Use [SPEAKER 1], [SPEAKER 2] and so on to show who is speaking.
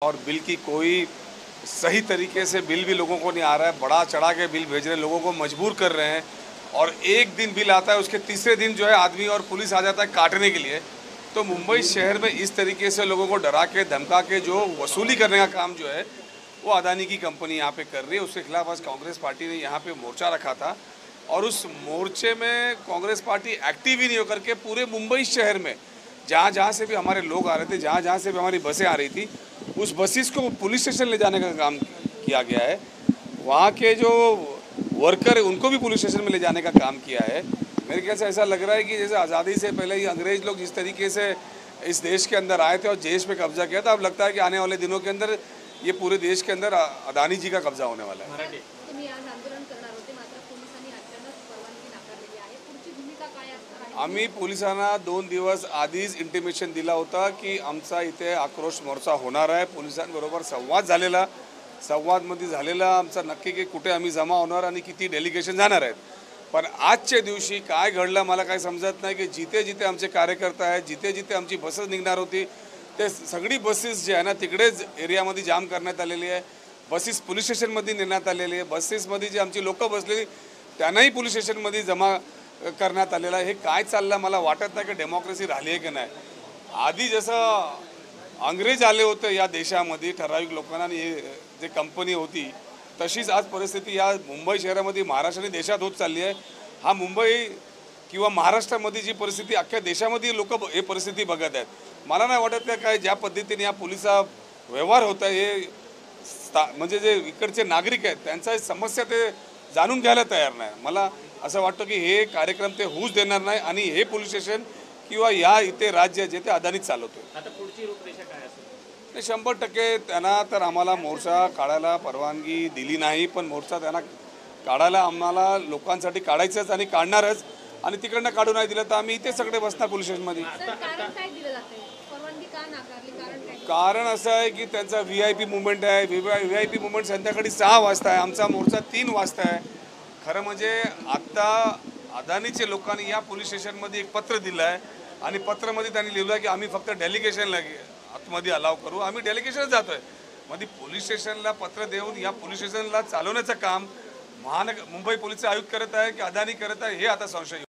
[SPEAKER 1] और बिल की कोई सही तरीके से बिल भी लोगों को नहीं आ रहा है। बढ़ा चढ़ा के बिल भेज रहे हैं, लोगों को मजबूर कर रहे हैं। और एक दिन बिल आता है, उसके तीसरे दिन जो है आदमी और पुलिस आ जाता है काटने के लिए। तो मुंबई शहर में इस तरीके से लोगों को डरा के धमका के जो वसूली करने का काम जो है वो अदानी की कंपनी यहाँ पे कर रही है। उसके खिलाफ आज कांग्रेस पार्टी ने यहाँ पे मोर्चा रखा था और उस मोर्चे में कांग्रेस पार्टी एक्टिव ही नहीं होकर के पूरे मुंबई शहर में जहाँ जहाँ से भी हमारे लोग आ रहे थे, जहाँ जहाँ से भी हमारी बसें आ रही थी, उस बसेस को पुलिस स्टेशन ले जाने का काम किया गया है। वहाँ के जो वर्कर है उनको भी पुलिस स्टेशन में ले जाने का काम किया है। मेरे ख्याल से ऐसा लग रहा है कि जैसे आज़ादी से पहले ही अंग्रेज लोग जिस तरीके से इस देश के अंदर आए थे और देश पे कब्जा किया था, अब लगता है कि आने वाले दिनों के अंदर ये पूरे देश के अंदर अदानी जी का कब्जा होने वाला है। आम्ही पोलिसांना 2 दिवस आधीच इंटिमेशन दिला होता की आमचा इथे आक्रोश मोर्चा होणार आहे। पोलिसांबरोबर संवाद झालेला, संवादमध्ये झालेला आमचा नक्की की कुठे आम्ही जमा होणार आणि किती डेलिगेशन जाणार आहेत। पण आजच्या दिवशी काय घडलं मला काही समजत नाही की जिथे जिथे आमचे कार्यकर्ते आहेत, जिथे जिथे आमची बसेस निघणार होती ते सगळी बसेस जे आहे ना तिकडेच एरियामध्ये जाम करण्यात आलेली आहे। बसेस पोलीस स्टेशनमध्ये नेण्यात आलेली आहे। बसेसमध्ये जे आमची लोक बसलेली त्यांनाही पोलीस स्टेशनमध्ये जमा करण्यात आलेला आहे। हे काय चाललं मला वाटत नाही की डेमोक्रेसी राहिली आहे की नाही। आधी जसं अंग्रेज आले होते या देशामध्ये ठराविक लोकांना आणि जे कंपनी होती तशीच आज परिस्थिती या मुंबई शहरामध्ये महाराष्ट्र आणि देशात होत चालली आहे। हा मुंबई किंवा महाराष्ट्रामध्ये जी परिस्थिती अख्ख्या देशामध्ये लोक हे परिस्थिती बघत आहेत। मला नाही वाटत की काय ज्या पद्धतीने या पोलिसा व्यवहार होत आहे हे म्हणजे जे इकडचे नागरिक आहेत त्यांचा समस्या ते जाणून घ्यायला तयार नाही। मला असं वाटतं की हे कार्यक्रम ते होऊच देणार नाही आणि हे पोलीस स्टेशन किंवा या इथे राज्य जे ते अदानीच चालवतो।
[SPEAKER 2] आता पुढची रूपरेषा काय असेल?
[SPEAKER 1] 100% त्यांना तर आम्हाला मोर्चा काढायला परवानगी दिली नाही, पण मोर्चा त्यांना काढायला आम्हाला लोकांसाठी काढायचंच आणि काढणारच। आणि तिकडनं काढून नाही दिलं तर आम्ही इथे सगळे बसणार पोलीस स्टेशनमध्ये। कारण असं आहे की त्यांचा VIP मुवमेंट आहे। VIP मुवमेंट संध्याकाळी 6 वाजता आहे, आमचा मोर्चा 3 वाजता आहे। खरं म्हणजे आता अदानीचे लोकांनी या पोलीस स्टेशनमध्ये एक पत्र दिलं आहे आणि पत्रामध्ये त्यांनी लिहिलं आहे की आम्ही फक्त डेलिगेशनला आतमध्ये अलाव करू, आम्ही डेलिगेशनच जातोय। मध्ये पोलीस स्टेशनला पत्र देऊन या पोलीस स्टेशनला चालवण्याचं काम मुंबई पोलीस आयुक्त करत आहे की अदानी करत आहे हे आता संशय